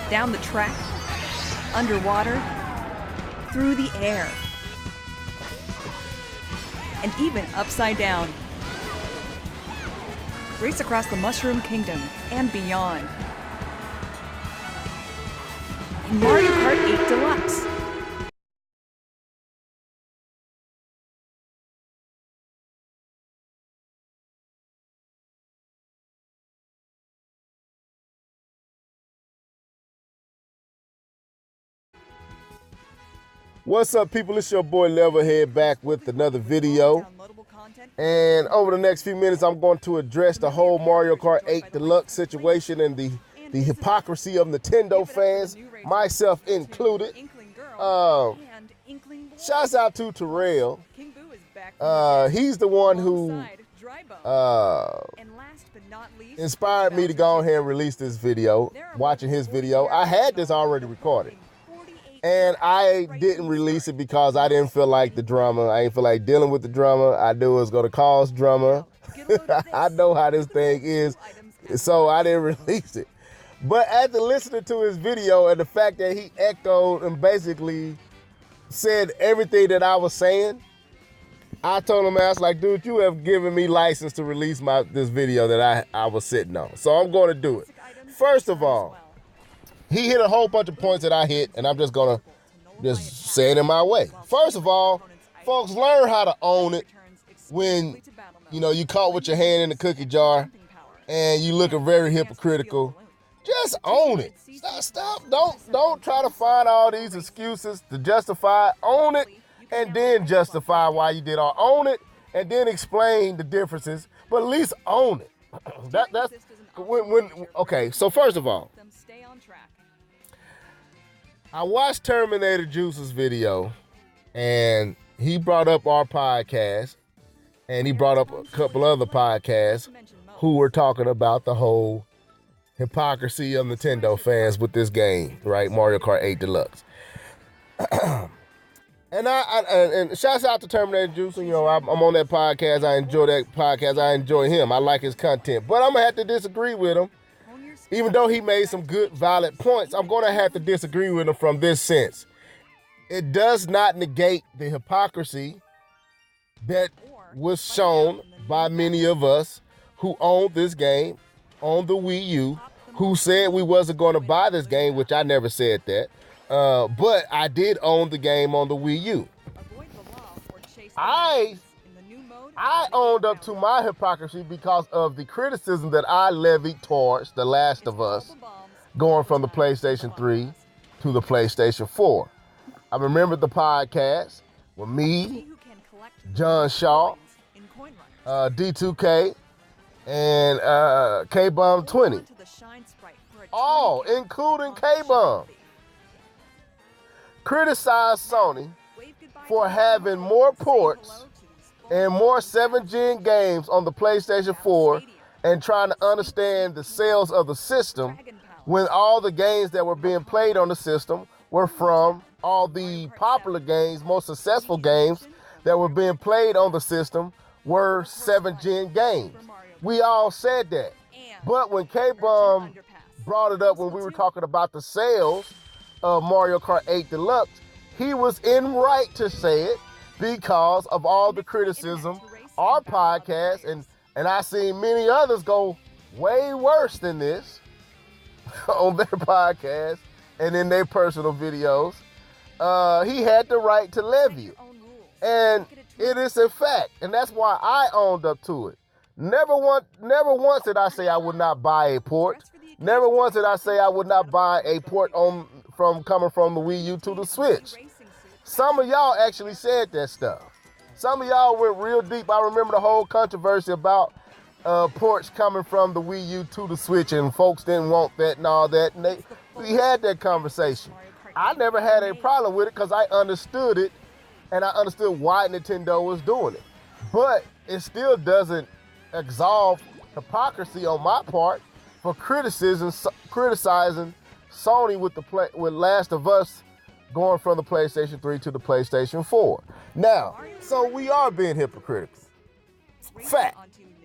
down the track, underwater, through the air, and even upside down. Race across the Mushroom Kingdom and beyond in Mario Kart 8 Deluxe. What's up, people? It's your boy Levelhead back with another video. And over the next few minutes, I'm going to address the whole Mario Kart 8 Deluxe situation and the hypocrisy of Nintendo fans, myself included. Shouts out to Terrell. He's the one who inspired me to go ahead and release this video. Watching his video, I had this already recorded. And I didn't release it because I didn't feel like the drama. I didn't feel like dealing with the drama. I knew it was going to cause drama. I know how this thing is, so I didn't release it. But after listening to his video and the fact that he echoed and basically said everything that I was saying, I told him, I was like, dude, you have given me license to release this video that I was sitting on. So I'm going to do it. First of all, he hit a whole bunch of points that I hit, and I'm just gonna say it in my way. First of all, folks, learn how to own it when, you caught with your hand in the cookie jar and you looking very hypocritical. Just own it. Stop. Don't try to find all these excuses to justify. Own it and then justify why you did all. Own it and then explain the differences, but at least own it. That's okay. So first of all, I watched Terminator Juice's video, and he brought up our podcast, and he brought up a couple other podcasts who were talking about the whole hypocrisy of Nintendo fans with this game, right? Mario Kart 8 Deluxe. And shouts out to Terminator Juice. I'm on that podcast. I enjoy that podcast. I enjoy him. I like his content, but I'm gonna have to disagree with him. Even though he made some good, valid points, I'm going to have to disagree with him from this sense. It does not negate the hypocrisy that was shown by many of us who owned this game on the Wii U, who said we wasn't going to buy this game, which I never said that. But I did own the game on the Wii U. I owned up to my hypocrisy because of the criticism that I levied towards The Last of Us going from the PlayStation 3 to the PlayStation 4. I remember the podcast with me, John Shaw, D2K, and K-Bomb 20. All, including K-Bomb, criticized Sony for having more ports and more 7th-gen games on the PlayStation 4 and trying to understand the sales of the system when all the games that were being played on the system were from all the popular games, most successful games that were being played on the system were 7th-gen games. We all said that. But when K-Bomb brought it up when we were talking about the sales of Mario Kart 8 Deluxe, he was in right to say it, because of all the criticism, our podcast, and I seen many others go way worse than this on their podcast and in their personal videos. He had the right to levy it. And it is a fact. And that's why I owned up to it. Never once did I say I would not buy a port. Never once did I say I would not buy a port coming from the Wii U to the Switch. Some of y'all actually said that stuff. Some of y'all went real deep. I remember the whole controversy about ports coming from the Wii U to the Switch, and folks didn't want that and all that. And we had that conversation. I never had a problem with it because I understood it, and I understood why Nintendo was doing it. But it still doesn't absolve hypocrisy on my part for criticizing Sony with Last of Us going from the PlayStation 3 to the PlayStation 4. Now, so we are being hypocritical. Fact.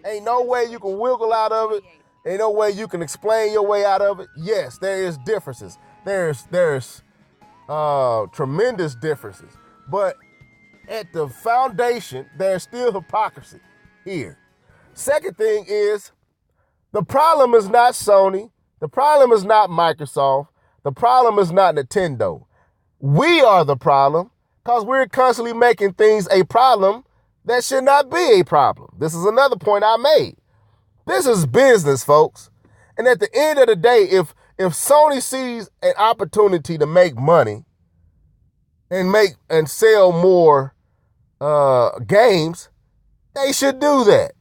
Ain't no way you can wiggle out of it. Ain't no way you can explain your way out of it. Yes, there is differences. There's tremendous differences. But at the foundation, there's still hypocrisy here. Second thing is, the problem is not Sony. The problem is not Microsoft. The problem is not Nintendo. We are the problem because we're constantly making things a problem that should not be a problem. This is another point I made. This is business, folks. And at the end of the day, if Sony sees an opportunity to make money and sell more games, they should do that.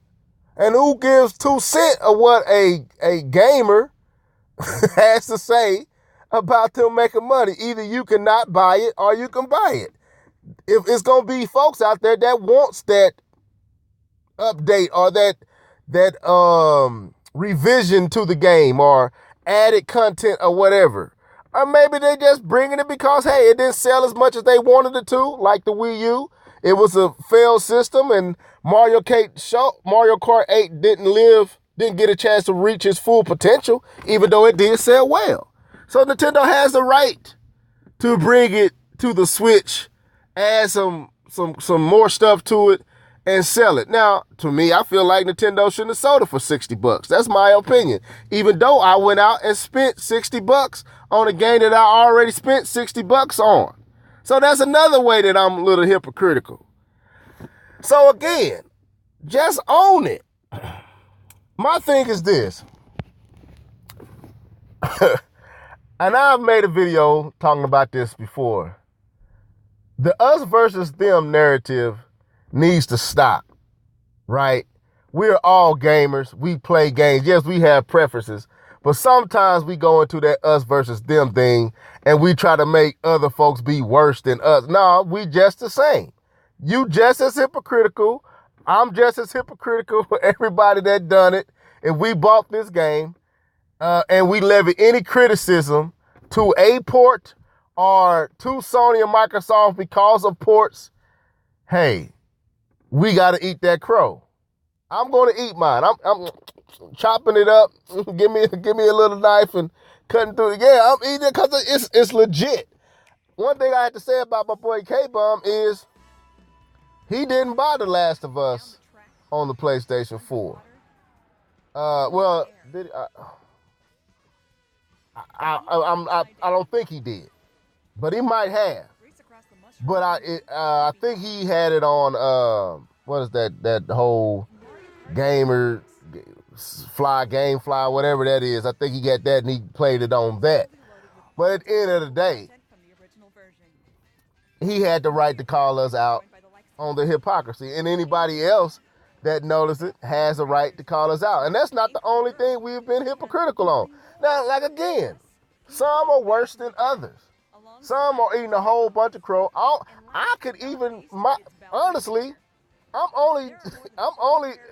And who gives 2 cents of what a gamer has to say about them making money? Either you cannot buy it or you can buy it. If it's gonna be folks out there that wants that update or that revision to the game or added content or whatever. Or maybe they just bringing it because, hey, it didn't sell as much as they wanted it to, like the Wii U. It was a failed system, and Mario Kart 8 didn't get a chance to reach its full potential, even though it did sell well. So Nintendo has the right to bring it to the Switch, add some more stuff to it, and sell it. Now, to me, I feel like Nintendo shouldn't have sold it for $60. That's my opinion. Even though I went out and spent $60 on a game that I already spent $60 on. So that's another way that I'm a little hypocritical. So again, just own it. My thing is this. And I've made a video talking about this before. The us versus them narrative needs to stop, right? We're all gamers. We play games. Yes, we have preferences, but sometimes we go into that us versus them thing and we try to make other folks be worse than us. No, we just the same. You just as hypocritical. I'm just as hypocritical for everybody that done it. If we bought this game and we levy any criticism to a port or to Sony and Microsoft because of ports, hey, we got to eat that crow. I'm going to eat mine. I'm chopping it up. Give me a little knife and cutting through it. Yeah, I'm eating it because it's legit. One thing I have to say about my boy K-Bum is he didn't buy The Last of Us on the PlayStation 4. Well, did I don't think he did, but he might have. But I think he had it on what is that whole gamer GameFly, whatever that is. I think he got that and he played it on that. But at the end of the day, he had the right to call us out on the hypocrisy, and anybody else that noticed it has a right to call us out. And that's not the only thing we've been hypocritical on. Now, like again, some are worse than others. Some are eating a whole bunch of crow. I could even, honestly, I'm only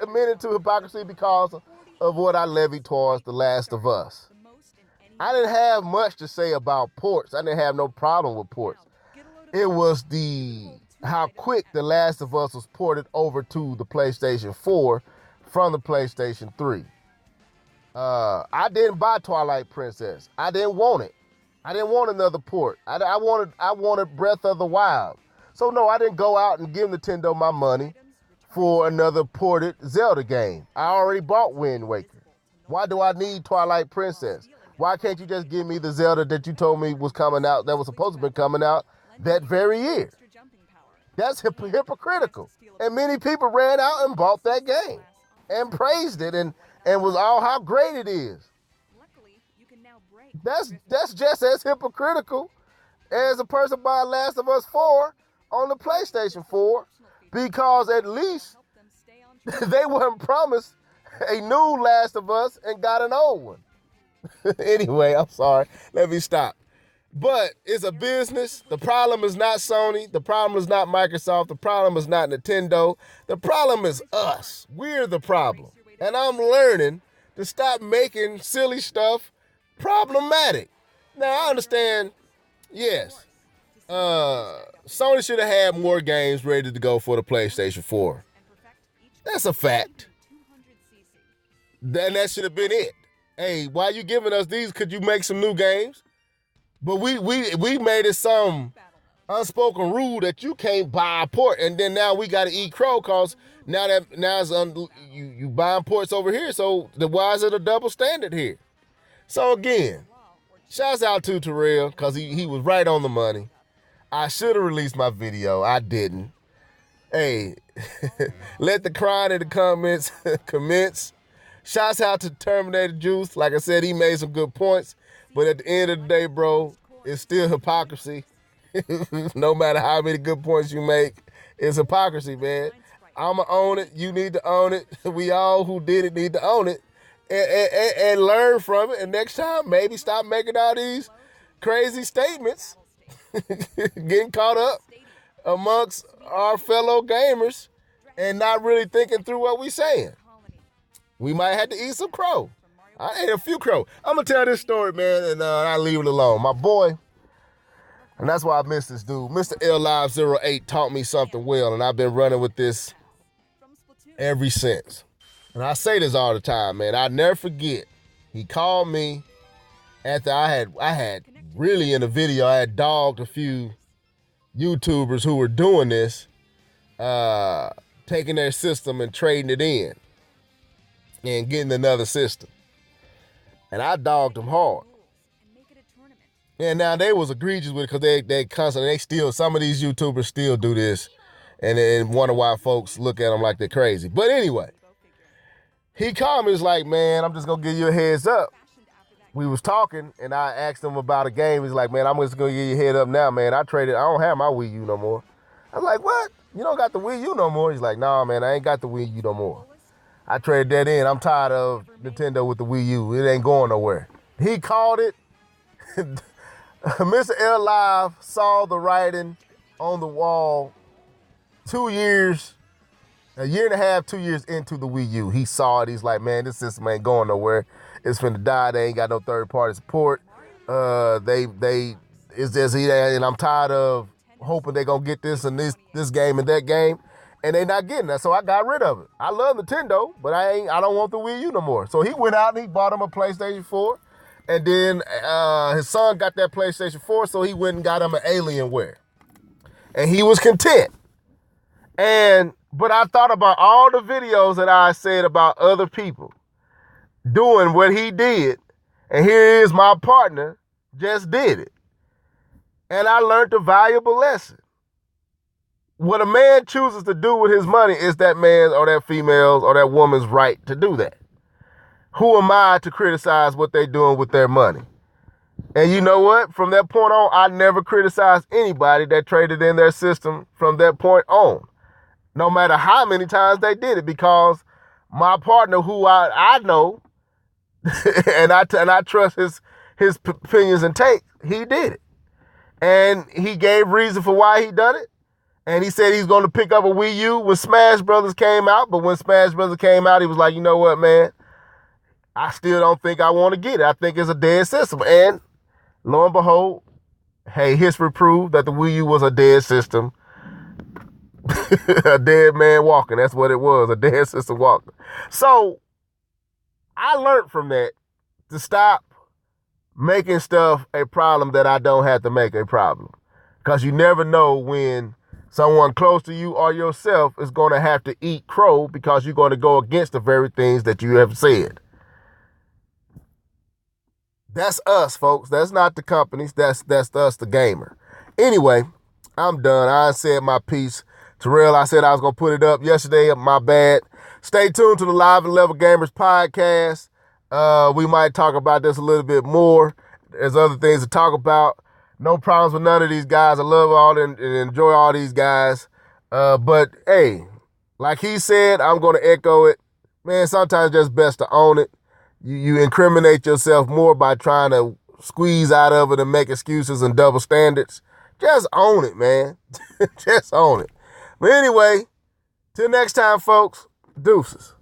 admitting to hypocrisy because of what I levied towards The Last of Us. I didn't have much to say about ports. I didn't have no problem with ports. It was how quick The Last of Us was ported over to the PlayStation 4 from the PlayStation 3. I didn't buy Twilight Princess. I didn't want it. I didn't want another port. I wanted Breath of the Wild. So no, I didn't go out and give Nintendo my money for another ported Zelda game. I already bought Wind Waker. Why do I need Twilight Princess? Why can't you just give me the Zelda that you told me was coming out, that was supposed to be coming out that very year? That's hypocritical. And many people ran out and bought that game and praised it and was all how great it is. That's just as hypocritical as a person buying Last of Us 4 on the PlayStation 4, because at least they weren't promised a new Last of Us and got an old one. Anyway, I'm sorry. Let me stop. But it's a business. The problem is not Sony. The problem is not Microsoft. The problem is not Nintendo. The problem is us. We're the problem. And I'm learning to stop making silly stuff problematic. Now, I understand, yes, Sony should have had more games ready to go for the PlayStation 4. That's a fact. Then that should have been it. Hey, why are you giving us these? Could you make some new games? But we made it some unspoken rule that you can't buy a port, and then now we got to eat crow because now it's you buying ports over here. So why is it a double standard here? So again, shouts out to Terrell because he was right on the money. I should have released my video. I didn't. Hey, let the crying in the comments commence. Shouts out to Terminator Juice. Like I said, he made some good points. But at the end of the day, bro, it's still hypocrisy. No matter how many good points you make, it's hypocrisy, man. I'ma own it. You need to own it. We all who did it need to own it and learn from it. And next time, maybe stop making all these crazy statements, getting caught up amongst our fellow gamers and not really thinking through what we saying. We might have to eat some crow. I ate a few crow. I'm going to tell this story, man, and I'll leave it alone. My boy, and that's why I miss this dude, Mr. L-Live08 taught me something well, and I've been running with this ever since. And I say this all the time, man. I never forget. He called me after I had really in the video, I had dogged a few YouTubers who were doing this, taking their system and trading it in and getting another system. And I dogged them hard. And now they was egregious with it because they constantly, some of these YouTubers still do this and wonder why folks look at them like they're crazy. But anyway, he called me, was like, man, I'm just going to give you a heads up. We was talking and I asked him about a game. He's like, man, I'm just going to give you a head up now, man. I don't have my Wii U no more. I was like, what? You don't got the Wii U no more? He's like, nah, man, I ain't got the Wii U no more. I traded that in. I'm tired of Nintendo with the Wii U. It ain't going nowhere. He called it. Mr. L Live saw the writing on the wall 2 years, a year and a half, 2 years into the Wii U. He saw it. He's like, man, this system ain't going nowhere. It's finna die. They ain't got no third-party support. It's just, and I'm tired of hoping they gonna get this and this game and that game, and they not getting that. So I got rid of it. I love Nintendo, but I don't want the Wii U no more. So he went out and he bought him a PlayStation 4, and then his son got that PlayStation 4, so he went and got him an Alienware, and he was content. But I thought about all the videos that I said about other people doing what he did, and here is my partner just did it. And I learned a valuable lesson. What a man chooses to do with his money is that man's or that female's or that woman's right to do that. Who am I to criticize what they're doing with their money? And you know what? From that point on, I never criticized anybody that traded in their system from that point on, no matter how many times they did it, because my partner, who I know, and I trust his opinions and take, he did it. And he gave reason for why he done it. And he said he's going to pick up a Wii U when Smash Brothers came out. But when Smash Brothers came out, he was like, you know what, man? I still don't think I want to get it. I think it's a dead system. And lo and behold, hey, history proved that the Wii U was a dead system. A dead man walking. That's what it was, a dead system walking. So I learned from that to stop making stuff a problem that I don't have to make a problem. Because you never know when someone close to you or yourself is going to have to eat crow because you're going to go against the very things that you have said. That's us, folks. That's not the companies. That's us, the gamer. Anyway, I'm done. I said my piece. Terrell, I said I was going to put it up yesterday. My bad. Stay tuned to the Live and Level Gamers podcast. We might talk about this a little bit more. There's other things to talk about. No problems with none of these guys. I love all and enjoy all these guys. But hey, like he said, I'm going to echo it. Man, sometimes it's just best to own it. You incriminate yourself more by trying to squeeze out of it and make excuses and double standards. Just own it, man. Just own it. But anyway, till next time, folks, deuces.